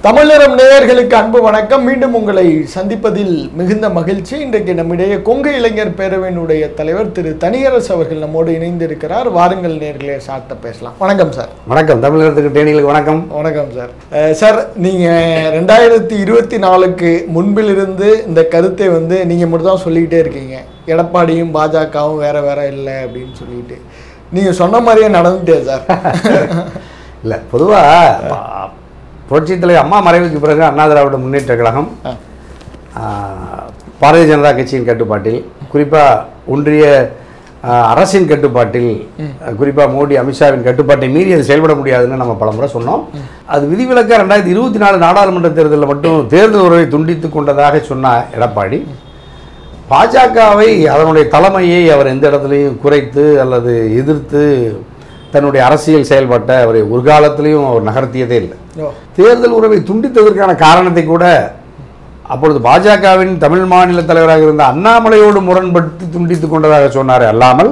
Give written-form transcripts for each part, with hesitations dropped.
தமிழரம் நேயர்களுக்கு அன்பு வணக்கம். மீண்டும் உங்களை சந்திப்பதில் மிகுந்த மகிழ்ச்சி. இன்றைக்கு நம்மிடையே கொங்கு இளைஞர் பேரவையினுடைய தலைவர் திரு தனியரசு அவர்கள் நம்மோடு இணைந்திருக்கிறார். வாருங்கள் நேயர்களே, சார்ட்ட பேசலாம். வணக்கம் சார். வணக்கம். தமிழகத்துக்கு தேனிகளுக்கு வணக்கம். வணக்கம் சார். சார், நீங்கள் 2024க்கு முன்பிலிருந்து இந்த கருத்தை நீங்கள் மட்டும் தான் சொல்லிக்கிட்டே இருக்கீங்க. எடப்பாடியும் பாஜகவும் வேற வேற இல்லை அப்படின்னு சொல்லிட்டு நீங்கள் சொன்ன மாதிரியே நடந்துட்டே சார். இல்லை, பொதுவாக புரட்சித் தலைவர் அம்மா மறைவுக்கு பிறகு அண்ணா திராவிட முன்னேற்ற கழகம் பாரதிய ஜனதா கட்சியின் கட்டுப்பாட்டில், குறிப்பாக ஒன்றிய அரசின் கட்டுப்பாட்டில், குறிப்பாக மோடி அமித்ஷாவின் கட்டுப்பாட்டை மீறி அது செயல்பட முடியாதுன்னு நம்ம பலமுறை சொன்னோம். அது விதிவிலக்காக 2024 நாடாளுமன்ற தேர்தலில் மட்டும் தேர்தல் உறவை துண்டித்து கொண்டதாக சொன்ன எடப்பாடி பாஜகவை, அதனுடைய தலைமையை அவர் எந்த இடத்துலையும் குறைத்து அல்லது எதிர்த்து தன்னுடைய அரசியல் செயல்பாட்டை அவர் ஒரு காலத்திலையும் அவர் நகர்த்தியதே இல்லை. தேர்தல் உறவை துண்டித்ததற்கான காரணத்தை கூட அப்பொழுது பாஜகவின் தமிழ் மாநில தலைவராக இருந்த அண்ணாமலையோடு முரண்பட்டு துண்டித்து கொண்டதாக சொன்னார் அல்லாமல்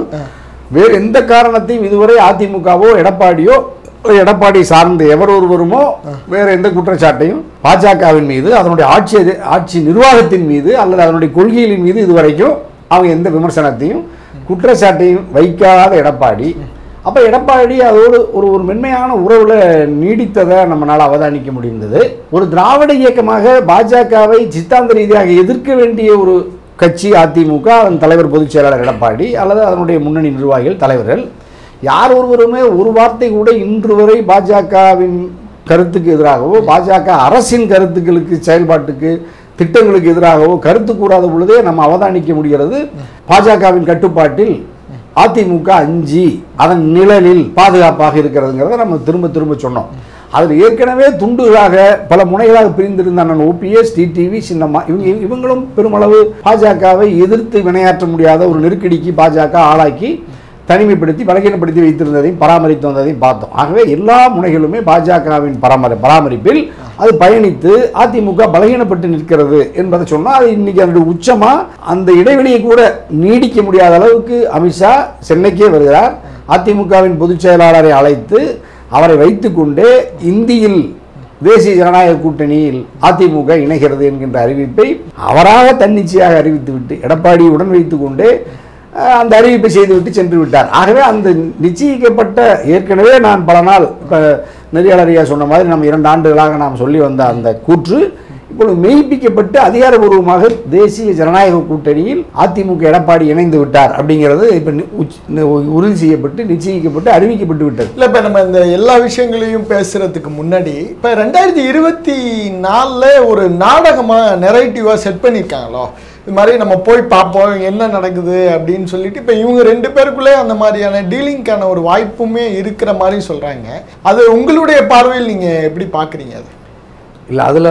வேறு எந்த காரணத்தையும் இதுவரை அதிமுகவோ எடப்பாடியோ எடப்பாடி சார்ந்த எவர் ஒருவருமோ வேற எந்த குற்றச்சாட்டையும் பாஜகவின் மீது, அதனுடைய ஆட்சி நிர்வாகத்தின் மீது அல்லது அதனுடைய கொள்கைகளின் மீது இதுவரைக்கும் அவங்க எந்த விமர்சனத்தையும் குற்றச்சாட்டையும் வைக்காத எடப்பாடி, அப்போ எடப்பாடி அதோடு ஒரு மென்மையான உறவில் நீடித்ததை நம்மளால் அவதானிக்க முடிந்தது. ஒரு திராவிட இயக்கமாக பாஜகவை சித்தாந்த ரீதியாக எதிர்க்க வேண்டிய ஒரு கட்சி அதிமுக, அதன் தலைவர் பொதுச் செயலாளர் எடப்பாடி அல்லது அதனுடைய முன்னணி நிர்வாகிகள் தலைவர்கள் யார் ஒருவருமே ஒரு வார்த்தை கூட இன்று வரை பாஜகவின் கருத்துக்கு எதிராகவோ பாஜக அரசின் கருத்துக்களுக்கு செயல்பாட்டுக்கு திட்டங்களுக்கு எதிராகவோ கருத்து கூறாத பொழுதே நம்ம அவதானிக்க முடிகிறது. பாஜகவின் கட்டுப்பாட்டில் அதிமுக அஞ்சி அதன் நிழலில் பாதுகாப்பாக இருக்கிறதுங்கிறத நம்ம திரும்ப திரும்ப சொன்னோம். அதில் ஏற்கனவே துண்டுகளாக பல முனைகளாக பிரிந்திருந்த அண்ணன் OPS, டிடிவி, சின்னம்மா இவங்களும் பெருமளவு பாஜகவை எதிர்த்து வினையாற்ற முடியாத ஒரு நெருக்கடிக்கு பாஜக ஆளாக்கி தனிமைப்படுத்தி பலகீனப்படுத்தி வைத்திருந்ததையும் பராமரித்து வந்ததையும் பார்த்தோம். ஆகவே எல்லா முனைகளுமே பாஜகவின் பராமரிப்பில் அது பயணித்து அதிமுக பலகீனப்பட்டு நிற்கிறது என்பதை சொன்னால், அது இன்னைக்கு அதனுடைய உச்சமாக அந்த இடைவெளியை கூட நீடிக்க முடியாத அளவுக்கு அமித்ஷா சென்னைக்கே வருகிறார். அதிமுகவின் பொதுச் செயலாளரை அழைத்து அவரை வைத்துக்கொண்டே இந்தியில் தேசிய ஜனநாயக கூட்டணியில் அதிமுக இணைகிறது என்கின்ற அறிவிப்பை அவராக தன்னிச்சையாக அறிவித்துவிட்டு எடப்பாடியுடன் வைத்துக்கொண்டே அந்த அறிவிப்பை செய்துவிட்டு சென்று விட்டார். ஆகவே அந்த நிச்சயிக்கப்பட்ட, ஏற்கனவே நான் பல நாள் இப்போ நெறியாளரியா சொன்ன மாதிரி நம்ம 2 ஆண்டுகளாக நாம் சொல்லி வந்த அந்த கூற்று இப்பொழுது மெய்ப்பிக்கப்பட்டு அதிகாரபூர்வமாக தேசிய ஜனநாயக கூட்டணியில் அதிமுக எடப்பாடி இணைந்து விட்டார் அப்படிங்கிறது இப்போ உறுதி செய்யப்பட்டு நிச்சயிக்கப்பட்டு அறிவிக்கப்பட்டு விட்டது. இல்லை, இப்போ நம்ம இந்த எல்லா விஷயங்களையும் பேசுறதுக்கு முன்னாடி இப்போ 2024 ஒரு நாடகமாக நெரேட்டிவாக செட் பண்ணியிருக்காங்களோ, இது மாதிரி நம்ம போய் பார்ப்போம் என்ன நடக்குது அப்படின்னு சொல்லிட்டு இப்போ இவங்க 2 பேருக்குள்ளே அந்த மாதிரியான டீலிங்கான ஒரு வாய்ப்புமே இருக்கிற மாதிரி சொல்கிறாங்க. அது உங்களுடைய பார்வையில் நீங்கள் எப்படி பார்க்குறீங்க? அது இல்லை, அதில்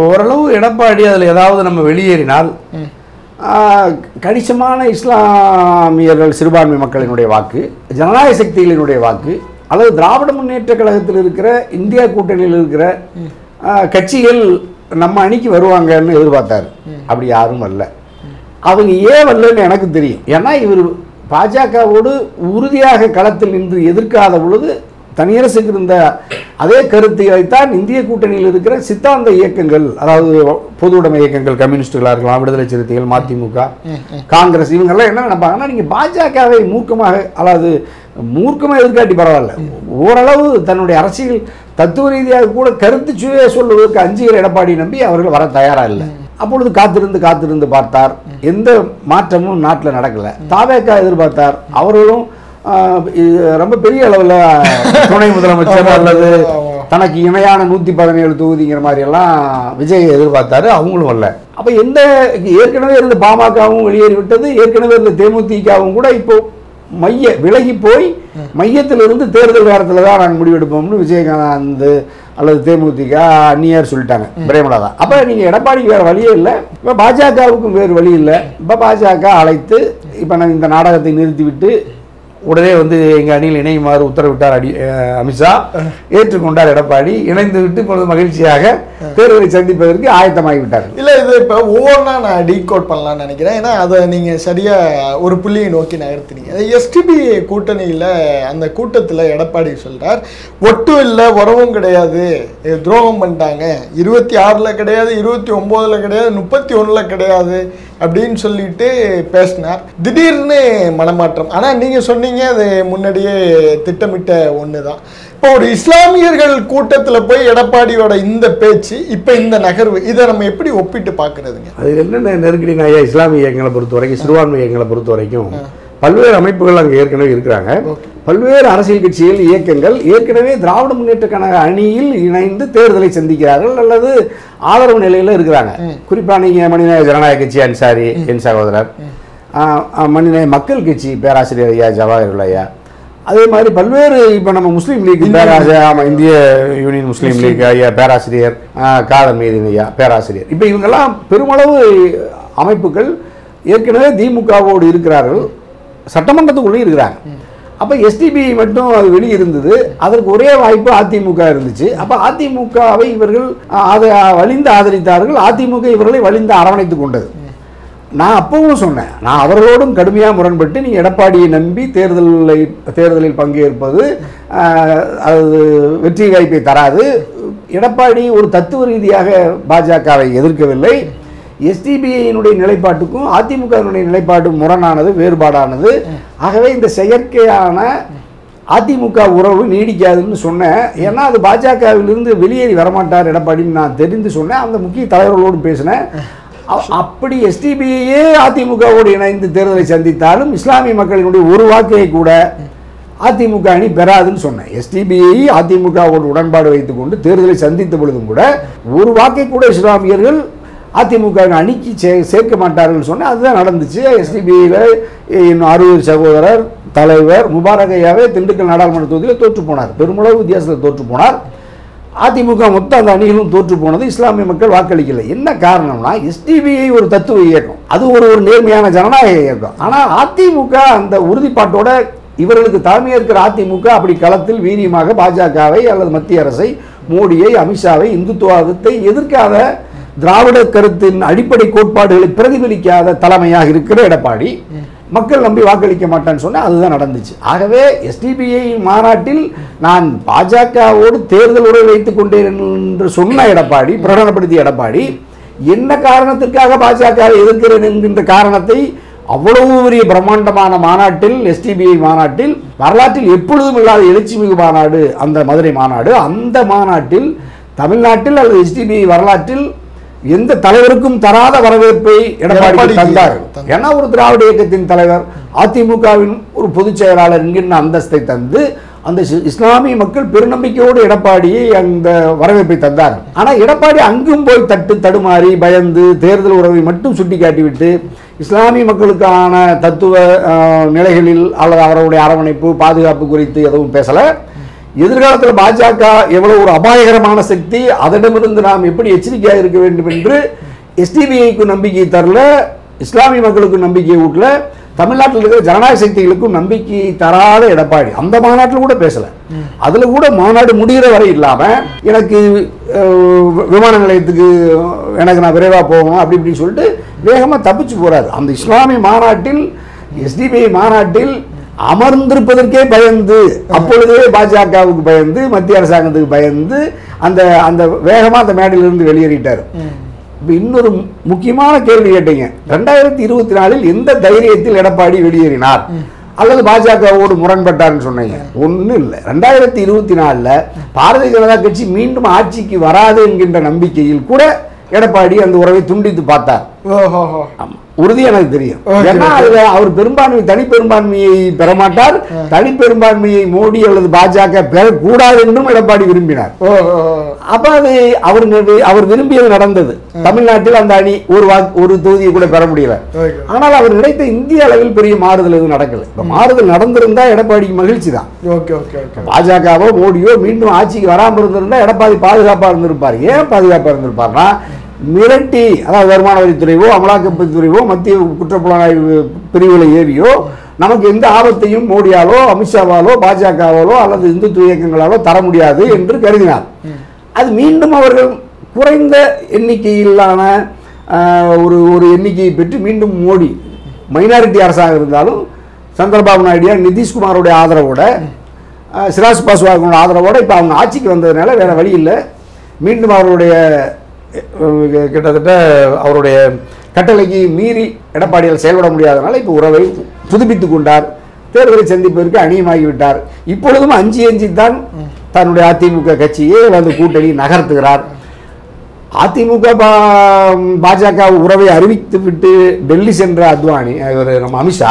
ஓரளவு எடப்பாடி அதில் ஏதாவது நம்ம வெளியேறினால் கணிசமான இஸ்லாமியர்கள் சிறுபான்மை மக்களினுடைய வாக்கு, ஜனநாயக சக்திகளினுடைய வாக்கு அல்லது திராவிட முன்னேற்ற கழகத்தில் இருக்கிற இந்தியா கூட்டணியில் இருக்கிற கட்சிகள் நம்ம அணிக்கு வருவாங்கன்னு எதிர்பார்த்தாரு. அப்படி யாரும் வரல. அவங்க ஏன் வரலன்னு எனக்கு தெரியும். ஏன்னா இவர் பாஜகவோடு உறுதியாக களத்தில் நின்று எதிர்க்காத பொழுது தனியரசுக்கு இருந்த அதே கருத்தைத்தான் இந்திய கூட்டணியில் இருக்கிற சித்தாந்த இயக்கங்கள், அதாவது பொது உடைமை இயக்கங்கள், கம்யூனிஸ்டுகளாக இருக்கலாம், விடுதலை சிறுத்தைகள், மதிமுக, காங்கிரஸ், இவங்கெல்லாம் என்ன நினைப்பாங்கன்னா, நீங்கள் பாஜகவை மூர்க்கமாக, அதாவது மூர்க்கமாக எதிர்காட்டி பரவாயில்ல, ஓரளவு தன்னுடைய அரசியல் தத்துவ ரீதியாக கூட கருத்து சுய சொல்லுவதற்கு அஞ்சுகிற எடப்பாடி நம்பி அவர்கள் வர தயாராக இல்லை. அப்பொழுது காத்திருந்து பார்த்தார். எந்த மாற்றமும் நாட்டில் நடக்கலை. தாவேக்கா எதிர்பார்த்தார். அவர்களும் ரொம்ப பெரிய அளவில் துணை முதலமைச்சர் அல்லது தனக்கு இணையான 117 தொகுதிங்கிற மாதிரி எல்லாம் விஜய் எதிர்பார்த்தாரு. அவங்களும் வரல. அப்போ ஏற்கனவே இருந்த பாமகவும் வெளியேறிவிட்டது. ஏற்கனவே இருந்த தேமுதிகவும் கூட இப்போ விலகி போய் மையத்திலிருந்து தேர்தல் நேரத்தில் தான் நாங்கள் முடிவெடுப்போம்னு விஜயகாந்த் அல்லது தேமுதிக அந்நியார் சொல்லிட்டாங்க, பிரேமலதா. அப்போ நீங்கள் எடப்பாடிக்கு வேறு வழியே இல்லை, இப்போ பாஜகவுக்கும் வேறு வழி இல்லை. இப்போ பாஜக அழைத்து இப்போ நான் இந்த நாடகத்தை நிறுத்திவிட்டு உடனே வந்து எங்கள் அணியில் இணையுமாறு உத்தரவிட்டார் அமித்ஷா. ஏற்றுக்கொண்டார் எடப்பாடி. இணைந்து விட்டு இப்பொழுது மகிழ்ச்சியாக தேர்தலை சந்திப்பதற்கு ஆயத்தமாகிவிட்டார். இல்லை, இது இப்போ ஒவ்வொன்றா நான் டீகோட் பண்ணலாம்னு நினைக்கிறேன். ஏன்னா அதை நீங்கள் சரியாக ஒரு புள்ளியை நோக்கி நகர்த்தினீங்க. எஸ்டிபி கூட்டணியில் அந்த கூட்டத்தில் எடப்பாடி சொல்கிறார், ஒட்டும் இல்லை, உறவும் கிடையாது, துரோகம் பண்ணிட்டாங்க, 26 கிடையாது, 29 கிடையாது, 31 கிடையாது அப்படின்னு சொல்லிட்டு பேசினார். திடீர்னு மனமாற்றம். ஆனால் நீங்கள் சொன்னீங்க அது முன்னாடியே திட்டமிட்ட ஒன்று தான். இப்போ ஒரு இஸ்லாமியர்கள் கூட்டத்தில் போய் எடப்பாடியோட இந்த பேச்சு, இப்போ இந்த நகர்வு, இதை நம்ம எப்படி ஒப்பிட்டு பார்க்கறதுங்க? அது என்னென்ன நெருக்கடி நாயா, இஸ்லாமிய இயக்கங்களை பொறுத்த வரைக்கும், சிறுபான்மை இயக்கங்களை பொறுத்த வரைக்கும் பல்வேறு அமைப்புகள் அங்கே ஏற்கனவே இருக்கிறாங்க. பல்வேறு அரசியல் கட்சிகள், இயக்கங்கள் ஏற்கனவே திராவிட முன்னேற்ற கழக அணியில் இணைந்து தேர்தலை சந்திக்கிறார்கள் அல்லது ஆதரவு நிலையில் இருக்கிறாங்க. குறிப்பாக நீங்கள் மனிதநேய ஜனநாயக கட்சி அன்சாரி, என் சகோதரர், மனிதநேய மக்கள் கட்சி பேராசிரியர் ஐயா ஜவாஹர் ஐயா, அதே மாதிரி பல்வேறு இப்போ நம்ம முஸ்லீம் லீக் பேராசிரியர், இந்திய யூனியன் முஸ்லீம் லீக் ஐயா பேராசிரியர் காதர் மீதின் ஐயா பேராசிரியர், இப்போ இவங்கெல்லாம் பெருமளவு அமைப்புகள் ஏற்கனவே திமுகவோடு இருக்கிறார்கள், சட்டமன்றத்துக்குள்ளே இருக்கிறாங்க. அப்போ எஸ்டிபி மட்டும் அது வெளியே இருந்தது. அதற்கு ஒரே வாய்ப்பு அதிமுக இருந்துச்சு. அப்போ அதிமுகவை இவர்கள் அதை வலிந்து ஆதரித்தார்கள், அதிமுக இவர்களை வலிந்து அரவணைத்து கொண்டது. நான் அப்பவும் சொன்னேன், நான் அவர்களோடும் கடுமையாக முரண்பட்டு, நீ எடப்பாடியை நம்பி தேர்தலில் பங்கேற்பது அது வெற்றி வாய்ப்பை தராது. எடப்பாடி ஒரு தத்துவ ரீதியாக பாஜகவை எதிர்க்கவில்லை. எஸ்டிபிஐயினுடைய நிலைப்பாட்டுக்கும் அதிமுகவினுடைய நிலைப்பாடு முரணானது, வேறுபாடானது. ஆகவே இந்த செயற்கையான அதிமுக உறவு நீடிக்காதுன்னு சொன்னேன். ஏன்னா அது பாஜகவிலிருந்து வெளியேறி வரமாட்டார் எடப்பாடின்னு நான் தெரிந்து சொன்னேன். அந்த முக்கிய தலைவர்களோடு பேசினேன். அப்படி எஸ்டிபிஐயே அதிமுகவோடு இணைந்து தேர்தலை சந்தித்தாலும் இஸ்லாமிய மக்களினுடைய ஒரு வாக்கை கூட அதிமுக அணி பெறாதுன்னு சொன்னேன். எஸ்டிபிஐ அதிமுகவோடு உடன்பாடு வைத்துக் கொண்டு தேர்தலை சந்தித்த பொழுதும் கூட ஒரு வாக்கை கூட இஸ்லாமியர்கள் அதிமுக அணிக்கு சேர்க்க மாட்டார்கள் சொன்னேன். அதுதான் நடந்துச்சு. எஸ்டிபிஐயில் 60 சகோதரர் தலைவர் முபாரக் ஐயாவே திண்டுக்கல் நாடாளுமன்ற தொகுதியில் தோற்று போனார், பெருமளவு வித்தியாசத்தில் தோற்று போனார். அதிமுக மொத்தம் அந்த அணிகளும் தோற்று போனது, இஸ்லாமிய மக்கள் வாக்களிக்கலை. என்ன காரணம்னா எஸ்டிபிஐ ஒரு தத்துவ இயக்கம், அது ஒரு நேர்மையான ஜனநாயக இயக்கம். ஆனால் அதிமுக அந்த உறுதிப்பாட்டோட இவர்களுக்கு தலைமையாக இருக்கிற அதிமுக அப்படி களத்தில் வீரியமாக பாஜகவை அல்லது மத்திய அரசை, மோடியை, அமித்ஷாவை, இந்துத்துவத்தை எதிர்க்காத, திராவிட கருத்தின் அடிப்படை கோட்பாடுகளை பிரதிபலிக்காத தலைமையாக இருக்கிற எடப்பாடி மக்கள் நம்பி வாக்களிக்க மாட்டான்னு சொன்னால் அதுதான் நடந்துச்சு. ஆகவே எஸ்டிபிஐ மாநாட்டில் நான் பாஜகவோடு தேர்தல் உறவை வைத்துக் கொண்டேன் என்று சொன்ன எடப்பாடி, பிரகடனப்படுத்திய எடப்பாடி, என்ன காரணத்திற்காக பாஜகவை எதிர்க்கிறேன் என்கின்ற காரணத்தை அவ்வளவு பெரிய பிரம்மாண்டமான மாநாட்டில், எஸ்டிபிஐ மாநாட்டில், வரலாற்றில் எப்பொழுதும் இல்லாத எழுச்சிமிகு மாநாடு அந்த மதுரை மாநாடு, அந்த மாநாட்டில் தமிழ்நாட்டில் அல்லது எஸ்டிபிஐ வரலாற்றில் எந்த தலைவருக்கும் தராத வரவேற்பை எடப்பாடி தந்தார். ஏன்னா ஒரு திராவிட இயக்கத்தின் தலைவர், அதிமுகவின் ஒரு பொதுச் செயலாளர் என்கின்ற அந்தஸ்தை தந்து அந்த இஸ்லாமிய மக்கள் பெருநம்பிக்கையோடு எடப்பாடியை அந்த வரவேற்பை தந்தார். ஆனால் எடப்பாடி அங்கும் போய் தடுமாறி பயந்து தேர்தல் உறவை மட்டும் சுட்டி காட்டிவிட்டு இஸ்லாமிய மக்களுக்கான தத்துவ நிலைகளில் அல்லது அவருடைய அரவணைப்பு, பாதுகாப்பு குறித்து எதுவும் பேசலை. எதிர்காலத்தில் பாஜக எவ்வளவு ஒரு அபாயகரமான சக்தி, அதனிடமிருந்து நாம் எப்படி எச்சரிக்கையாக இருக்க வேண்டும் என்று எஸ்டிபிஐக்கு நம்பிக்கை தரல, இஸ்லாமிய மக்களுக்கு நம்பிக்கை ஊட்டல, தமிழ்நாட்டில் இருக்கிற ஜனநாயக சக்திகளுக்கும் நம்பிக்கையை தராத எடப்பாடி அந்த மாநாட்டில் கூட பேசல. அதுல கூட மாநாடு முடிகிற வரை இல்லாம எனக்கு விமான நிலையத்துக்கு நான் விரைவா போகணும் அப்படி இப்படின்னு சொல்லிட்டு வேகமா தப்பிச்சு போறாரு. அந்த இஸ்லாமிய மாநாட்டில், எஸ்டிபிஐ மாநாட்டில் அமர்ந்திருப்பதற்கே பயந்து, அப்பொழுதே பாஜகவுக்கு பயந்து, மத்திய அரசாங்கத்துக்கு பயந்து அந்த அந்த வேகமா அந்த மேடையிலிருந்து வெளியேறிட்டார். இப்போ இன்னொரு முக்கியமான கேள்வி கேட்டீங்க, 2024 எந்த தைரியத்தில் எடப்பாடி வெளியேறினார் அல்லது பாஜகவோடு முரண்பட்டார்னு சொன்னீங்க. ஒன்றும் இல்லை. 2024 பாரதிய ஜனதா கட்சி மீண்டும் ஆட்சிக்கு வராது என்கின்ற நம்பிக்கையில் கூட எடப்பாடி அந்த உறவை துண்டித்து பார்த்தார். உறுதி எனக்கு தெரியும். ஏன்னா அவர் பெரும்பான்மை, தனி பெரும்பான்மையை பெறமாட்டார். தனி பெரும்பான்மையை மோடி அல்லது பாஜக பெறக்கூடாது என்றும் எடப்பாடி விரும்பினார். அப்ப அது அவர் விரும்பியது நடந்தது. தமிழ்நாட்டில் அந்த அணி ஒரு தொகுதியை கூட பெற முடியல. ஆனால் அவர் நினைத்த இந்திய அளவில் பெரிய மாறுதல் எதுவும் நடக்கல. இப்ப மாறுதல் நடந்திருந்தா எடப்பாடிக்கு மகிழ்ச்சி தான். பாஜகவோ மோடியோ மீண்டும் ஆட்சிக்கு வராமல் இருந்திருந்தா எடப்பாடி பாதுகாப்பா இருந்திருப்பார். ஏன் பாதுகாப்பா இருந்திருப்பார்னா, மிரட்டி, அதாவது வருமான வரித்துறையோ அமலாக்கத்துறையோ மத்திய குற்றப்புலனாய்வு பிரிவுகளை ஏவியோ நமக்கு எந்த ஆபத்தையும் மோடியாலோ அமித்ஷாவாலோ பாஜகவாலோ அல்லது இந்துத்துவ இயக்கங்களாலோ தர முடியாது என்று கருதினார். அது மீண்டும் அவர்கள் குறைந்த எண்ணிக்கையிலான ஒரு எண்ணிக்கையை பெற்று மீண்டும் மோடி மைனாரிட்டி அரசாக இருந்தாலும் சந்திரபாபு நாயுடு நிதிஷ்குமாரோடைய ஆதரவோட சிராஜ் பாஸ்வானோட ஆதரவோட இப்போ அவங்க ஆட்சிக்கு வந்ததுனால வேற வழி இல்லை. மீண்டும் அவருடைய கிட்டத்தட்ட அவருடைய கட்டளைக்கு மீறி எடப்பாடியால் செயல்பட முடியாதனால இப்போ உறவை புதுப்பித்துக் கொண்டார். தேர்தலை சந்திப்பதற்கு அணியமாகிவிட்டார். இப்பொழுதும் அஞ்சி தான் தன்னுடைய அதிமுக கட்சியை அந்த கூட்டணி நகர்த்துகிறார். அதிமுக பாஜக உறவை அறிவித்து விட்டு டெல்லி சென்ற அத்வானி நம்ம அமித்ஷா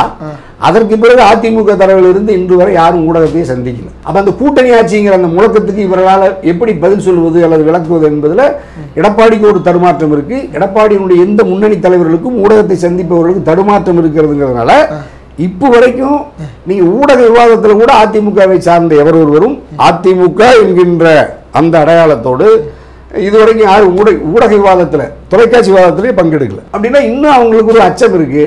அதற்கு பிறகு அதிமுக தரவில் இருந்து இன்று வரை யாரும் ஊடகத்தையும் சந்திக்கல. அப்ப அந்த கூட்டணி ஆட்சிங்கிற அந்த முழக்கத்துக்கு இவர்களால் எப்படி பதில் சொல்வது அல்லது விளக்குவது என்பதில் எடப்பாடிக்கு ஒரு தடுமாற்றம் இருக்கு. எடப்பாடியினுடைய எந்த முன்னணி தலைவர்களுக்கும் ஊடகத்தை சந்திப்பவர்களுக்கு தடுமாற்றம் இருக்கிறதுங்கிறதுனால இப்போ வரைக்கும் நீங்க ஊடக விவாதத்தில் கூட அதிமுகவை சார்ந்த எவர் ஒருவரும் அதிமுக என்கின்ற அந்த அடையாளத்தோடு இதுவரைக்கும் யாரும் ஊடக விவாதத்தில் தொலைக்காட்சி விவாதத்திலே பங்கெடுக்கல. அப்படின்னா இன்னும் அவங்களுக்கு ஒரு அச்சம் இருக்கு,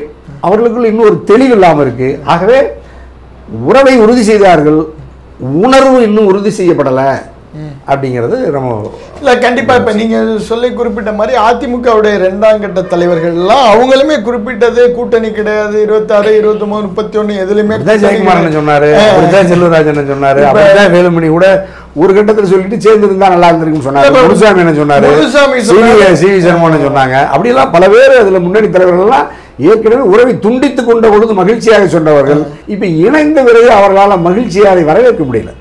அவர்களுக்குள்ள இன்னும் ஒரு தெளிவு இல்லாமல் இருக்கு. ஆகவே உறவை உறுதி செய்தார்கள், உணர்வு இன்னும் உறுதி செய்யப்படலை அப்படிங்கிறது நம்ம இல்லை. கண்டிப்பாக இப்போ நீங்கள் சொல்லி குறிப்பிட்ட மாதிரி அதிமுகவுடைய 2ஆம் கட்ட தலைவர்கள்லாம் அவங்களுமே குறிப்பிட்டது கூட்டணி கிடையாது, 26, 23, 31 எதுலையுமே ஜெயக்குமார் சொன்னாரு, செல்வராஜன் சொன்னாரு, அப்படிதான் வேலுமணி கூட ஒரு கட்டத்தில் சொல்லிட்டு சேர்ந்து இருந்தா நல்லா இருந்திருக்குன்னு சொன்னாரு. முனுசாமி என்ன சொன்னாரு, சி.வி. சர்மா சொன்னாங்க. அப்படிலாம் பல பேர் அதுல முன்னணி தலைவர்கள் எல்லாம் ஏற்கனவே உறவை துண்டித்துக் கொண்ட பொழுது மகிழ்ச்சியாக சொன்னவர்கள் இப்ப இணைந்த பிறகு அவர்களால் மகிழ்ச்சியை அதை வரவேற்க முடியல.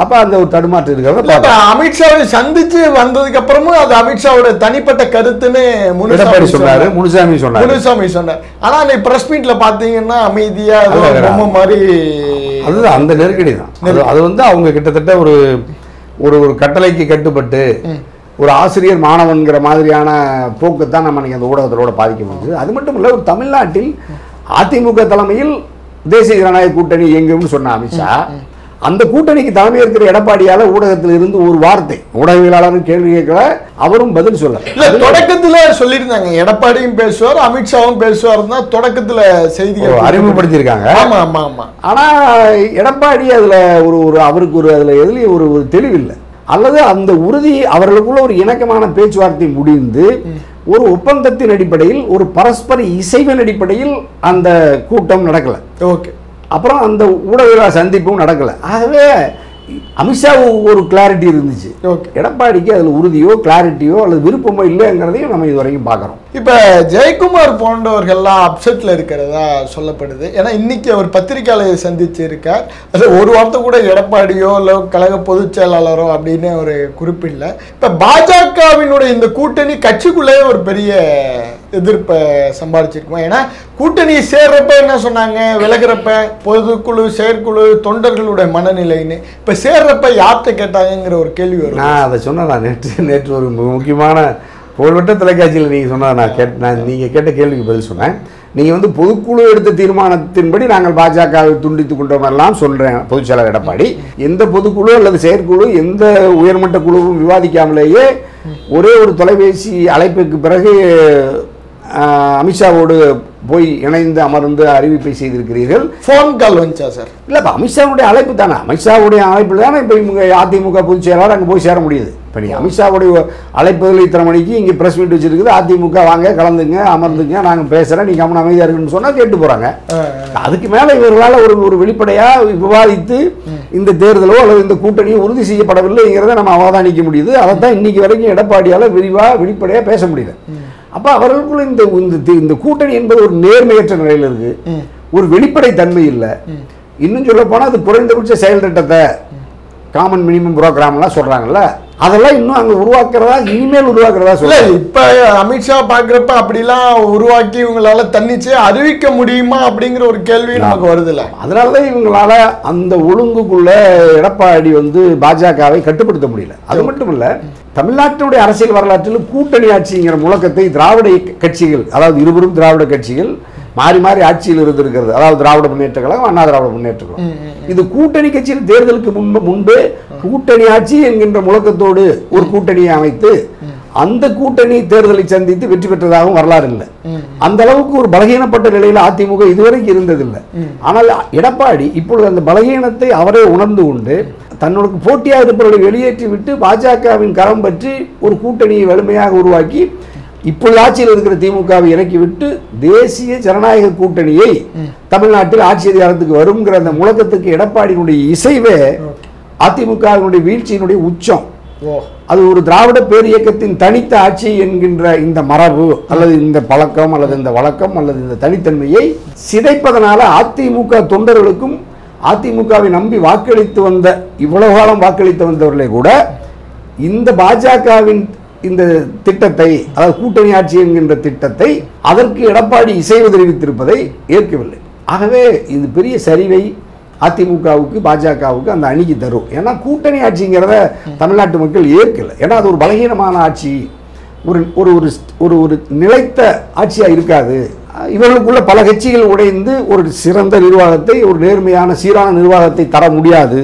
அப்ப அந்த ஒரு தடுமாற்றம் இருக்கிறது. அமித்ஷாவை சந்திச்சு வந்ததுக்கு அப்புறமும் அது அமித்ஷாவோட தனிப்பட்ட கருத்துன்னு சொன்னாரு, முனுசாமி சொன்னார். ஆனா நீ பிரஸ் மீட்ல பாத்தீங்கன்னா அமைதியா ரொம்ப மாதிரி அதுதான் அந்த நெருக்கடி தான். அது வந்து அவங்க கிட்டத்தட்ட ஒரு ஒரு கட்டளைக்கு கட்டுப்பட்டு ஒரு ஆசிரியர் மாணவன்கிற மாதிரியான போக்கு தான் நம்ம அந்த ஊடகத்தோட பாதிக்க முடியுது. அது மட்டும் இல்லை, ஒரு தமிழ்நாட்டில் அதிமுக தலைமையில் தேசிய ஜனநாயக கூட்டணி இயங்கும்னு சொன்ன அமித்ஷா அந்த கூட்டணிக்கு தலைமை இருக்கிற எடப்பாடியால ஊடகத்தில் இருந்து ஒரு வார்த்தை ஊடகவியலாளரும் கேள்வி கேட்கல, அவரும் பதில் சொல்ல. தொடக்கத்துல சொல்லியிருந்தாங்க எடப்பாடியும் பேசுவார் அமித்ஷாவும் பேசுவார் தான் தொடக்கத்துல செய்திகள் அறிமுகப்படுத்தியிருக்காங்க. ஆமா ஆமா ஆமா. ஆனா எடப்பாடி அதுல ஒரு அவருக்கு ஒரு அதுல எதுலயும் ஒரு தெளிவில்லை, அல்லது அந்த உறுதி அவர்களுக்குள்ள ஒரு இணக்கமான பேச்சுவார்த்தை முடிந்து ஒரு ஒப்பந்தத்தின் அடிப்படையில் ஒரு பரஸ்பர இசைவின் அடிப்படையில் அந்த கூட்டம் நடக்கல. ஓகே, அப்புறம் அந்த ஊடகவியலாளர் சந்திப்பும் நடக்கல. ஆகவே அமித்ஷா ஒரு கிளாரிட்டி இருந்துச்சு, எடப்பாடிக்கு அதில் உறுதியோ கிளாரிட்டியோ அல்லது விருப்பமோ இல்லைங்கிறதையும் நம்ம இது வரைக்கும் பார்க்குறோம். இப்போ ஜெயக்குமார் போன்றவர்கள்லாம் அப்செட்டில் இருக்கிறதா சொல்லப்படுது. ஏன்னா இன்னைக்கு அவர் பத்திரிகையாளரை சந்திச்சு இருக்கார். அது ஒரு வார்த்தை கூட எடப்பாடியோ இல்லை கழக பொதுச் செயலாளரோ அப்படின்னு ஒரு குறிப்பிடல. இப்போ பாஜகவினுடைய இந்த கூட்டணி கட்சிக்குள்ளே ஒரு பெரிய எதிர்ப்பை சம்பாதிச்சிருக்கோம். ஏன்னா கூட்டணி சேர்றப்ப என்ன சொன்னாங்க, விலகிறப்ப பொதுக்குழு செயற்குழு தொண்டர்களுடைய மனநிலைன்னு. இப்போ சேர்றப்ப யார்கிட்ட கேட்டாங்கிற ஒரு கேள்வி வரும். நான் அதை சொன்னேன், நேற்று ஒரு முக்கியமான புகழ்பெற்ற தொலைக்காட்சியில் நீங்கள் சொன்னதை நான் நீங்கள் கேட்ட கேள்விக்கு பதில் சொன்னேன். நீங்கள் வந்து பொதுக்குழு எடுத்த தீர்மானத்தின்படி நாங்கள் பாஜகவை துண்டித்துக் கொண்டோமெல்லாம் சொல்கிறேன். பொதுச் செயலாளர் எடப்பாடி எந்த பொதுக்குழு அல்லது செயற்குழு எந்த உயர்மட்ட குழுவும் விவாதிக்காமலேயே ஒரே ஒரு தொலைபேசி அழைப்புக்கு பிறகு அமித்ஷாவோடு போய் இணைந்து அமர்ந்து அறிவிப்பை செய்திருக்கிறீர்கள். ஃபோன் கால் வந்துச்சா சார்? இல்லை, இப்போ அமித்ஷாவுடைய அழைப்பு தானே, அமித்ஷாவுடைய அழைப்பில் தானே இப்போ இவங்க அதிமுக பொதுச் செயலாளர் அங்கே போய் சேர முடியுது. இப்போ நீங்கள் அமித்ஷாவுடைய அழைப்புகள் இத்தனை மணிக்கு இங்கே ப்ரெஸ் மீட் வச்சுருக்குது, அதிமுக வாங்க கலந்துங்க அமர்ந்துங்க நாங்கள் பேசுகிறேன் நீங்கள் கவனம் அமைதியாக இருக்குன்னு சொன்னால் கேட்டு போகிறாங்க. அதுக்கு மேலே இவர்களால் ஒரு வெளிப்படையாக விவாதித்து இந்த தேர்தலோ அல்லது இந்த கூட்டணியோ உறுதி செய்யப்படவில்லைங்கிறத நம்ம அவதானிக்க முடியுது. அதை தான் இன்னைக்கு வரைக்கும் எடப்பாடியால் விரிவாக வெளிப்படையாக பேச முடியல. அப்போ அவர்களுக்குள்ள இந்த கூட்டணி என்பது ஒரு நேர்மையற்ற நிலையில் இருக்கு, ஒரு வெளிப்படை தன்மை இல்லை. இன்னும் சொல்ல போனால் அது குறைந்தபட்ச செயல் திட்டத்தை காமன் மினிமம் ப்ரோக்ராம்லாம் சொல்றாங்கல்ல, அதெல்லாம் இன்னும் அங்கே உருவாக்குறதா இனிமேல் உருவாக்குறதா சொல்ல. இப்போ அமித்ஷா பார்க்குறப்ப அப்படிலாம் உருவாக்கி இவங்களால தன்னிச்சே அறிவிக்க முடியுமா அப்படிங்கிற ஒரு கேள்வி நமக்கு வருதுல்ல. அதனால தான் இவங்களால அந்த ஒழுங்குக்குள்ள எடப்பாடி வந்து பாஜகவை கட்டுப்படுத்த முடியல. அது மட்டும் இல்லை, தமிழ்நாட்டினுடைய அரசியல் வரலாற்றில் கூட்டணி ஆட்சிங்கிற முழக்கத்தை திராவிட கட்சிகள், அதாவது இருவரும் திராவிட கட்சிகள் மாறி மாறி ஆட்சியில் இருந்திருக்கிறது. அதாவது திராவிட முன்னேற்ற கழகம், அண்ணா திராவிட முன்னேற்ற கழகம். இது கூட்டணி கட்சியின் தேர்தலுக்கு முன்பு கூட்டணி ஆட்சி என்கின்ற முழக்கத்தோடு ஒரு கூட்டணியை அமைத்து அந்த கூட்டணி தேர்தலை சந்தித்து வெற்றி பெற்றதாகவும் வரலாறு இல்லை. அந்த அளவுக்கு ஒரு பலகீனப்பட்ட நிலையில் அதிமுக இதுவரைக்கும் இருந்ததில்லை. ஆனால் எடப்பாடி இப்பொழுது அந்த பலகீனத்தை அவரே உணர்ந்து கொண்டு தன்னுடைய போட்டியாக இருப்பவர்களை வெளியேற்றி விட்டு பாஜகவின் கரம் பற்றி ஒரு கூட்டணியை வலிமையாக உருவாக்கி இப்பொழுது ஆட்சியில் இருக்கிற திமுகவை இறக்கிவிட்டு தேசிய ஜனநாயக கூட்டணியை தமிழ்நாட்டில் ஆட்சி அதிகாரத்துக்கு வருங்கிற அந்த முழக்கத்துக்கு எடப்பாடியினுடைய இசைவே அதிமுகவினுடைய வீழ்ச்சியினுடைய உச்சம். அது ஒரு திராவிட பேர் இயக்கத்தின் தனித்த ஆட்சி என்கின்ற இந்த மரபு அல்லது இந்த பழக்கம் அல்லது இந்த வழக்கம் அல்லது இந்த தனித்தன்மையை சிதைப்பதனால அதிமுக தொண்டர்களுக்கும் அதிமுகவை நம்பி வாக்களித்து வந்த இவ்வளவு காலம் வாக்களித்து வந்தவர்களே கூட இந்த பாஜகவின் இந்த திட்டத்தை, அதாவது கூட்டணி ஆட்சி என்கின்ற திட்டத்தை அதற்கு எடப்பாடி இசைவு தெரிவித்திருப்பதை ஏற்கவில்லை. ஆகவே இது பெரிய சரிவை அதிமுகவுக்கு பாஜகவுக்கு அந்த அணிக்கு தரும். ஏன்னா கூட்டணி ஆட்சிங்கிறத தமிழ்நாட்டு மக்கள் ஏற்கலை. ஏன்னா அது ஒரு பலகீனமான ஆட்சி, ஒரு ஒரு ஒரு ஒரு நிலைத்த ஆட்சியாக இருக்காது. இவர்களுக்குள்ள பல கட்சிகள் உடைந்து ஒரு சிறந்த நிர்வாகத்தை, ஒரு நேர்மையான சீரான நிர்வாகத்தை தர முடியாது.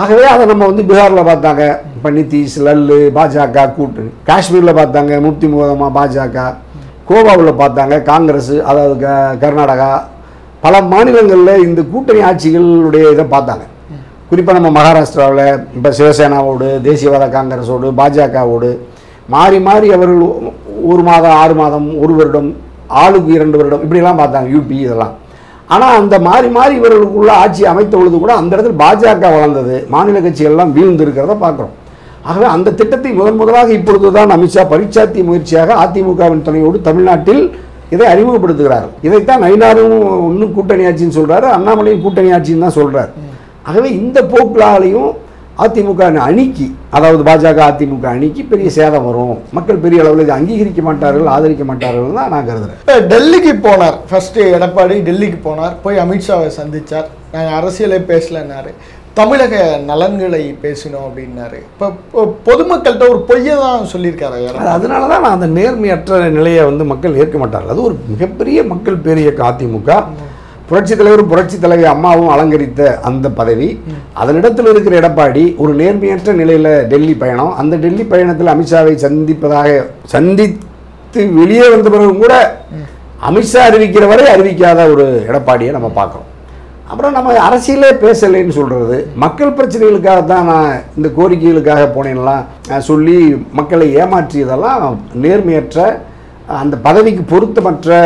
ஆகவே அதை நம்ம பீகாரில் பார்த்தாங்க, இப்போ நிதிஷ் லல்லு பாஜக கூட்டணி, காஷ்மீரில் பார்த்தாங்க முப்தி முகதமா பாஜக, கோவாவில் பார்த்தாங்க காங்கிரஸ், அதாவது கர்நாடகா, பல மாநிலங்களில் இந்த கூட்டணி ஆட்சிகளுடைய இதை பார்த்தாங்க. குறிப்பாக நம்ம மகாராஷ்டிராவில் இப்போ சிவசேனாவோடு, தேசியவாத காங்கிரஸோடு, பாஜகவோடு மாறி மாறி அவர்கள் 1 மாதம் 6 மாதம் 1 வருடம் ஆளுக்கு 2 வருடம் இப்படிலாம் பார்த்தாங்க, யூபி இதெல்லாம். ஆனால் அந்த மாறி மாறி இவர்களுக்குள்ள ஆட்சி அமைத்த பொழுது கூட அந்த இடத்துல பாஜக வளர்ந்தது, மாநில கட்சிகள்லாம் வீழ்ந்து இருக்கிறத பார்க்குறோம். ஆகவே அந்த திட்டத்தை முதலாக இப்பொழுது தான் அமித்ஷா பரிச்சாத்திய முயற்சியாக அதிமுகவின் துணையோடு தமிழ்நாட்டில் இதை அறிமுகப்படுத்துகிறார்கள். இதைத்தான் நயினாரும் இன்னும் கூட்டணி ஆட்சின்னு சொல்கிறாரு, அண்ணாமலையும் கூட்டணி ஆட்சின்னு தான் சொல்கிறார். ஆகவே இந்த போக்குலாலையும் அதிமுக அணிக்கு, அதாவது பாஜக அதிமுக அணிக்கு பெரிய சேதம் வரும். மக்கள் பெரிய அளவில் இதை அங்கீகரிக்க மாட்டார்கள், ஆதரிக்க மாட்டார்கள் தான் நான் கருதுறேன். இப்போ டெல்லிக்கு போனார், ஃபர்ஸ்ட் எடப்பாடி டெல்லிக்கு போனார், போய் அமித்ஷாவை சந்திச்சார். நாங்கள் அரசியலே பேசலன்னாரு, தமிழக நலன்களை பேசினோம் அப்படின்னாரு. இப்போ பொதுமக்கள்கிட்ட ஒரு பொய்யை தான் சொல்லியிருக்காரு. அதனால தான் நான் அந்த நேர்மையற்ற நிலையை மக்கள் ஏற்க மாட்டார்கள். அது ஒரு மிகப்பெரிய மக்கள் பேரியக்கம் அதிமுக. புரட்சித் தலைவரும் புரட்சித் தலைவி அம்மாவும் அலங்கரித்த அந்த பதவி, அதனிடத்தில் இருக்கிற எடப்பாடி ஒரு நேர்மையற்ற நிலையில் டெல்லி பயணம். அந்த டெல்லி பயணத்தில் அமித்ஷாவை சந்தித்து வெளியே வந்த பிறகும் கூட அமித்ஷா அறிவிக்கிற வரை அறிவிக்காத ஒரு எடப்பாடியை நம்ம பார்க்குறோம். அப்புறம் நம்ம அரசியலே பேசலைன்னு சொல்கிறது, மக்கள் பிரச்சனைகளுக்காக தான் நான் இந்த கோரிக்கைகளுக்காக போனேன்லாம் சொல்லி மக்களை ஏமாற்றியதெல்லாம் நேர்மையற்ற, அந்த பதவிக்கு பொருத்தமற்ற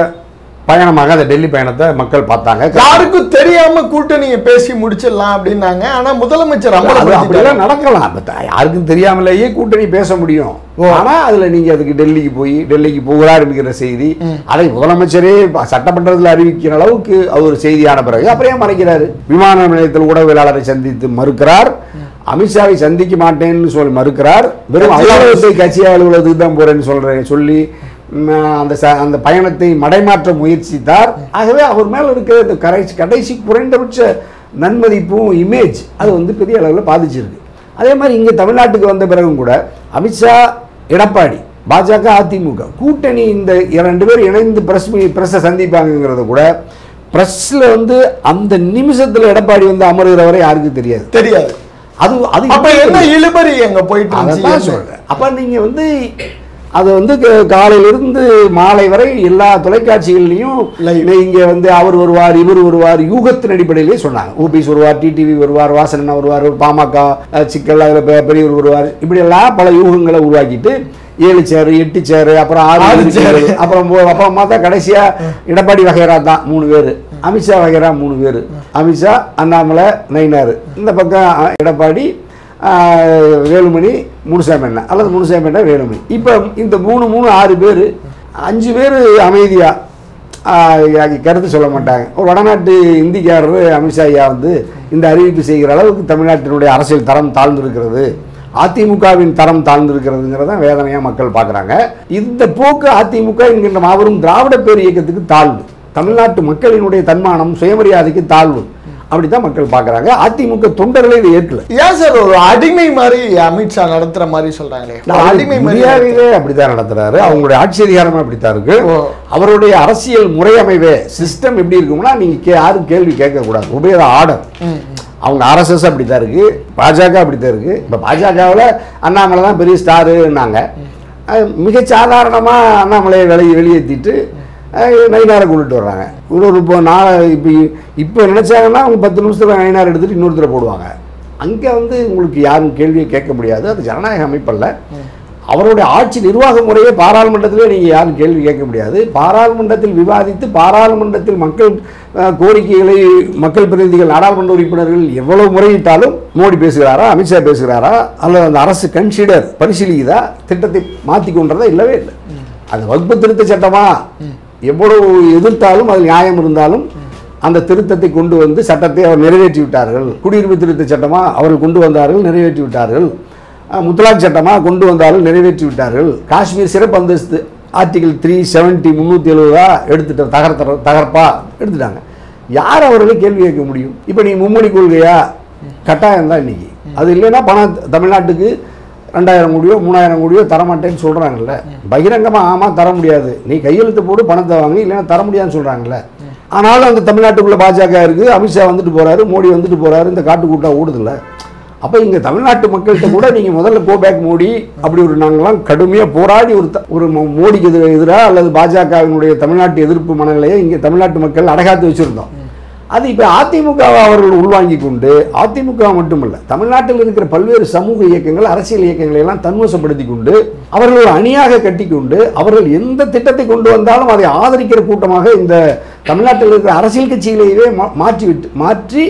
பயணமாக அந்த டெல்லி பயணத்தை மக்கள் பார்த்தாங்க. யாருக்கும் தெரியாம கூட்டணியை பேசி முடிச்சிடலாம் அப்படின்னாங்க. ஆனா முதலமைச்சர் அப்படிலாம் நடக்கலாம், யாருக்கும் தெரியாமலேயே கூட்டணி பேச முடியும். ஆனா அதுல நீங்க அதுக்கு டெல்லிக்கு போகிறார் என்கிற செய்தி, அதை முதலமைச்சரே சட்டமன்றத்தில் அறிவிக்கிற அளவுக்கு அது ஒரு செய்தியான பிறகு அப்புறம் மறைக்கிறாரு. விமான நிலையத்தில் ஊடகவியலாளரை சந்தித்து மறுக்கிறார், அமித்ஷாவை சந்திக்க மாட்டேன்னு சொல்லி மறுக்கிறார், வெறும் அலுவலகத்தை கட்சி அலுவலகத்துக்கு தான் போறேன்னு சொல்லி அந்த பயணத்தை மடைமாற்ற முயற்சித்தார். ஆகவே அவர் மேல இருக்கிற கடைசி குறைந்தபட்ச நன்மதிப்பும் இமேஜ் அது பெரிய அளவில் பாதிச்சிருக்கு. அதே மாதிரி இங்கே தமிழ்நாட்டுக்கு வந்த பிறகும் கூட அமித்ஷா எடப்பாடி பாஜக அதிமுக கூட்டணி இந்த 2 பேர் இணைந்து பிரஸ்ஸை சந்திப்பாங்கிறத கூட பிரஸ்ல அந்த நிமிஷத்துல எடப்பாடி அமருகிற வரை யாருக்கும் தெரியாது. அது என்ன இழுபறி அங்க போயிட்டு சொல்றேன். அப்ப நீங்க அது காலையிலிருந்து மாலை வரை எல்லா தொலைக்காட்சிகள்லையும் இங்கே அவர் வருவார், இவர் வருவார், யூகத்தின் அடிப்படையிலே சொன்னாங்க. ஓபிஎஸ் வருவார், டிடிவி வருவார், வாசனா வருவார், பாமக சிக்கல் அதில் பெரியவர் வருவார், இப்படி எல்லாம் பல யூகங்களை உருவாக்கிட்டு 7 சேர் 8 சேர் அப்புறம் 6 சேர் அப்புறம் தான் கடைசியா எடப்பாடி வகைரா தான் 3 பேர், அமித்ஷா வகைரா 3 பேர், அமித்ஷா அண்ணாமலை நயினார், இந்த பக்கம் எடப்பாடி வேலுமணி முனுசாமி அண்ணா அல்லது முனுசாமி அண்ணா வேலுமணி. இப்போ இந்த 6 பேர் 5 பேர் அமைதியாக கருத்து சொல்ல மாட்டாங்க. ஒரு வடநாட்டு இந்திக்காரர் அமித்ஷா ஐயா இந்த அறிவிப்பு செய்கிற அளவுக்கு தமிழ்நாட்டினுடைய அரசியல் தரம் தாழ்ந்திருக்கிறது, அதிமுகவின் தரம் தாழ்ந்திருக்கிறதுங்கிறத வேதனையாக மக்கள் பார்க்குறாங்க. இந்த போக்கு அதிமுக என்கின்ற மாபெரும் திராவிட பேர் இயக்கத்துக்கு தாழ்வு, தமிழ்நாட்டு மக்களினுடைய தன்மானம் சுயமரியாதைக்கு தாழ்வு, அப்படித்தான் மக்கள் பார்க்குறாங்க. அதிமுக தொண்டர்களே இதை ஏற்கல. ஏன் சார் ஒரு அடிமை மாதிரி அமித்ஷா நடத்துற மாதிரி சொல்றாங்களே? அடிமை மரியாதையே அப்படித்தான் நடத்துறாரு, அவங்களுடைய ஆட்சி அதிகாரமே அப்படித்தான் இருக்கு. அவருடைய அரசியல் முறையமைவே சிஸ்டம் எப்படி இருக்கும்னா நீங்க யாரும் கேள்வி கேட்கக்கூடாது, உபயோக ஆர்டர். அவங்க ஆர்எஸ்எஸ் அப்படித்தான் இருக்கு, பாஜக அப்படித்தான் இருக்கு. இப்போ பாஜகவில் அண்ணாமலை தான் பெரிய ஸ்டாருன்னாங்க, மிக சாதாரணமாக அண்ணாமலையை வெளியேற்றிட்டு நயினாரை கொண்டுட்டு வர்றாங்க. இப்போ இப்போ நினச்சாங்கன்னா அவங்க 10 நிமிஷத்தில் நயினார் எடுத்துகிட்டு இன்னொருத்தரை போடுவாங்க. அங்கே உங்களுக்கு யாரும் கேள்வியை கேட்க முடியாது. அது ஜனநாயக அமைப்பல்ல. அவருடைய ஆட்சி நிர்வாக முறையே பாராளுமன்றத்திலே நீங்கள் யாரும் கேள்வி கேட்க முடியாது. பாராளுமன்றத்தில் விவாதித்து பாராளுமன்றத்தில் மக்கள் கோரிக்கைகளை மக்கள் பிரதிநிதிகள் நாடாளுமன்ற உறுப்பினர்கள் எவ்வளவு முறையிட்டாலும் மோடி பேசுகிறாரா, அமித்ஷா பேசுகிறாரா, அல்லது அந்த அரசு பரிசீலிக்குதா, திட்டத்தை மாற்றி கொண்டதா? இல்லவே இல்லை. அது வகுப்பு திருத்த சட்டமா எவ்வளவு எதிர்த்தாலும் அதில் நியாயம் இருந்தாலும் அந்த திருத்தத்தை கொண்டு வந்து சட்டத்தை அவர் நிறைவேற்றி விட்டார்கள். குடியுரிமை திருத்த சட்டமா அவர்கள் கொண்டு வந்தார்கள், நிறைவேற்றி விட்டார்கள். முத்தலாக் சட்டமாக கொண்டு வந்தாலும் நிறைவேற்றி விட்டார்கள். காஷ்மீர் சிறப்பு அந்தஸ்து ஆர்டிகல் 370 370 எடுத்துட்டு தகர்ப்பா எடுத்துட்டாங்க. யார் அவர்களை கேள்வி கேட்க முடியும்? இப்போ நீ மும்மொழி கொள்கையா கட்டாயம் தான் இன்னைக்கு. அது இல்லைன்னா பணம் தமிழ்நாட்டுக்கு 2000 கோடியோ 3000 கோடியோ தரமாட்டேன்னு சொல்கிறாங்கல்ல. பகிரங்கமாக ஆமாம் தர முடியாது, நீ கையெழுத்து போட்டு பணத்தை வாங்கி, இல்லைன்னா தர முடியாதுன்னு சொல்கிறாங்கல்ல. ஆனாலும் அந்த தமிழ்நாட்டுக்குள்ளே பாஜக இருக்குது, அமித்ஷா வந்துட்டு போகிறாரு, மோடி வந்துட்டு போகிறாரு, இந்த காட்டுக்கூட்டா ஓடுதில்ல. அப்போ இங்கே தமிழ்நாட்டு மக்கள்கிட்ட கூட நீங்கள் முதல்ல கோ பேக் மோடி அப்படி ஒரு நாங்களாம் கடுமையாக போராடி ஒரு மோடிக்கு எதிராக அல்லது பாஜகவினுடைய தமிழ்நாட்டு எதிர்ப்பு மனநிலையை இங்கே தமிழ்நாட்டு மக்கள் அடகாத்து வச்சுருந்தோம். அது இப்போ அதிமுக அவர்கள் உள்வாங்கி கொண்டு, அதிமுக மட்டுமல்ல தமிழ்நாட்டில் இருக்கிற பல்வேறு சமூக இயக்கங்கள் அரசியல் இயக்கங்களை எல்லாம் தன்வசப்படுத்தி கொண்டு அவர்கள் ஒரு அணியாக கட்டி கொண்டு அவர்கள் எந்த திட்டத்தை கொண்டு வந்தாலும் அதை ஆதரிக்கிற கூட்டமாக இந்த தமிழ்நாட்டில் இருக்கிற அரசியல் கட்சிகளையே மாற்றி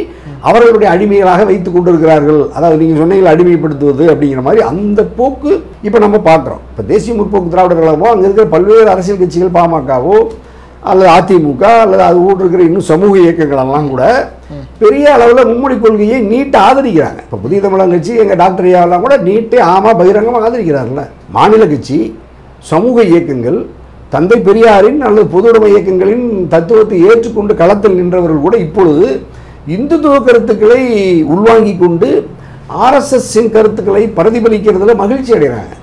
அவர்களுடைய அடிமைகளாக வைத்துக் கொண்டிருக்கிறார்கள். அதாவது நீங்கள் சொன்னீங்க அடிமைப்படுத்துவது அப்படிங்கிற மாதிரி அந்த போக்கு இப்போ நம்ம பார்க்குறோம். இப்போ தேசிய முற்போக்கு திராவிடர் கழகமோ அங்கே இருக்கிற பல்வேறு அரசியல் கட்சிகள் பாமகவோ அல்லது அதிமுக அல்லது அது கூட இருக்கிற இன்னும் சமூக இயக்கங்களெல்லாம் கூட பெரிய அளவில் மும்மொழி கொள்கையை நீட்டை ஆதரிக்கிறாங்க. இப்போ புதிய தமிழகம் கட்சி எங்கள் டாக்டர் ஐயாவெல்லாம் கூட நீட்டே ஆமாம் பகிரங்கமாக ஆதரிக்கிறார்கள்ல. மாநில கட்சி, சமூக இயக்கங்கள், தந்தை பெரியாரின் அல்லது பொதுவுடைமை இயக்கங்களின் தத்துவத்தை ஏற்றுக்கொண்டு களத்தில் நின்றவர்கள் கூட இப்பொழுது இந்துத்துவ கருத்துக்களை உள்வாங்கி கொண்டு ஆர்எஸ்எஸ்ஸின் கருத்துக்களை பிரதிபலிக்கிறதுல மகிழ்ச்சி அடைகிறாங்க.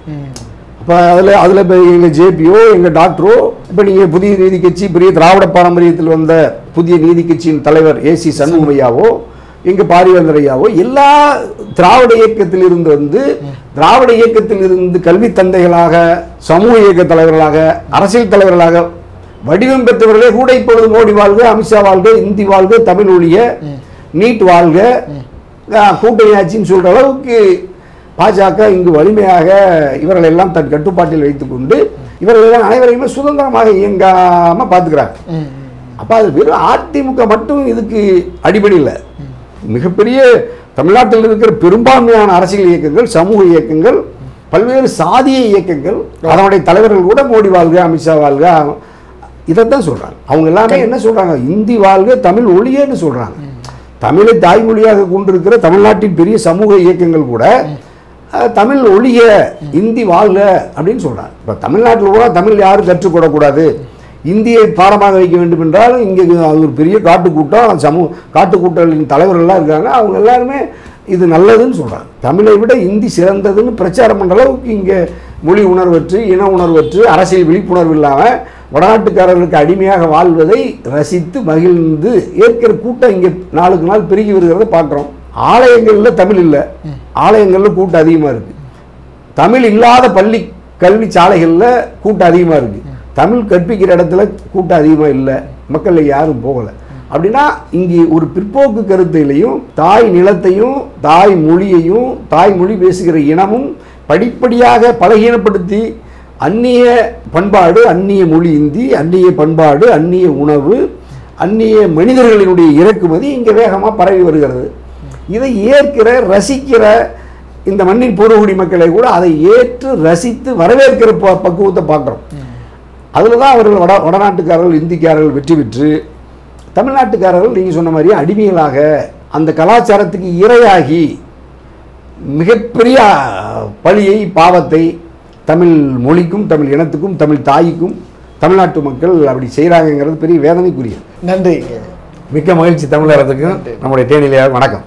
இப்போ அதில் இப்போ எங்கள் ஜேபியோ எங்கள் டாக்டரோ, இப்போ நீங்கள் புதிய நீதி கட்சி, பெரிய திராவிட பாரம்பரியத்தில் வந்த புதிய நீதி கட்சியின் தலைவர் ஏசி சண்முகையாவோ எங்கள் பாரிவேந்தர் ஐயாவோ எல்லா திராவிட இயக்கத்தில் இருந்து திராவிட இயக்கத்தில் இருந்து கல்வி தந்தைகளாக, சமூக இயக்க தலைவர்களாக, அரசியல் தலைவர்களாக வடிவம் பெற்றவர்களே கூட இப்பொழுது மோடி வாழ்க, அமித்ஷா வாழ்க, இந்தி வாழ்க, தமிழ் ஒழிய, நீட் வாழ்க, கூட்டணி ஆட்சின்னு சொல்கிற அளவுக்கு பாஜக இங்கு வலிமையாக இவர்கள் எல்லாம் தன் கட்டுப்பாட்டில் வைத்துக்கொண்டு இவர்கள் அனைவரையுமே சுதந்திரமாக இயங்காமல் பார்த்துக்கிறாங்க. அப்போ அது வெறும் அதிமுக மட்டும் இதுக்கு அடிப்படை இல்லை. மிகப்பெரிய தமிழ்நாட்டில் இருக்கிற பெரும்பான்மையான அரசியல் இயக்கங்கள், சமூக இயக்கங்கள், பல்வேறு சாதிய இயக்கங்கள், அதனுடைய தலைவர்கள் கூட மோடி வாழ்க, அமித்ஷா வாழ்க இதைத்தான் சொல்கிறாங்க. அவங்க எல்லாமே என்ன சொல்கிறாங்க? இந்தி வாழ்க, தமிழ் ஒழியன்னு சொல்கிறாங்க. தமிழை தாய்மொழியாக கொண்டிருக்கிற தமிழ்நாட்டின் பெரிய சமூக இயக்கங்கள் கூட தமிழ் ஒழிய, இந்தி வாழ்க அப்படின்னு சொல்கிறாங்க. இப்போ தமிழ்நாட்டில் கூட தமிழ் யாரும் கற்றுக்கொள்ளக்கூடாது, இந்தியை பாடமாக வைக்க வேண்டும் என்றாலும் இங்கே அது ஒரு பெரிய காட்டுக்கூட்டம், காட்டுக்கூட்டங்களின் தலைவர்கள்லாம் இருக்காங்க. அவங்க எல்லாருமே இது நல்லதுன்னு சொல்கிறாங்க. தமிழை விட இந்தி சிறந்ததுன்னு பிரச்சாரம் பண்ணுற அளவுக்கு இங்கே மொழி உணர்வற்று, இன உணர்வற்று, அரசியல் விழிப்புணர்வு இல்லாமல் வடநாட்டுக்காரர்களுக்கு அடிமையாக வாழ்வதை ரசித்து மகிழ்ந்து ஏற்கிற கூட்டம் இங்கே நாளுக்கு நாள் பெருகி வருகிறத பார்க்குறோம். ஆலயங்களில் தமிழ் இல்லை, ஆலயங்களில் கூட்டம் அதிகமாக இருக்குது. தமிழ் இல்லாத பள்ளி கல்வி சாலைகளில் கூட்டம் அதிகமாக இருக்குது. தமிழ் கற்பிக்கிற இடத்துல கூட்டம் அதிகமாக இல்லை, மக்கள் யாரும் போகலை. அப்படின்னா இங்கே ஒரு பிற்போக்கு கருத்திலையும் தாய் நிலத்தையும் தாய் மொழியையும் தாய்மொழி பேசுகிற இனமும் படிப்படியாக பலகீனப்படுத்தி அந்நிய பண்பாடு, அந்நிய மொழி இந்தி, அந்நிய பண்பாடு, அந்நிய உணவு, அந்நிய மனிதர்களினுடைய இறக்குமதி இங்கே வேகமாக பரவி வருகிறது. இதை ஏற்கிற ரசிக்கிற இந்த மண்ணின் பூர்வகுடி மக்களை கூட அதை ஏற்று ரசித்து வரவேற்கிற பக்குவத்தை பார்க்குறோம். அதில் தான் அவர்கள் வடநாட்டுக்காரர்கள், இந்திக்காரர்கள் வெற்றி பெற்று தமிழ்நாட்டுக்காரர்கள் நீங்கள் சொன்ன மாதிரியே அடிமைகளாக அந்த கலாச்சாரத்துக்கு இரையாகி மிகப்பெரிய பழியை, பாவத்தை தமிழ் மொழிக்கும், தமிழ் இனத்துக்கும், தமிழ் தாய்க்கும் தமிழ்நாட்டு மக்கள் அப்படி செய்கிறாங்கிறது பெரிய வேதனைக்குரிய. நன்றி, மிக்க மகிழ்ச்சி. தமிழகத்துக்கும் நம்முடைய தேனிலையாக வணக்கம்.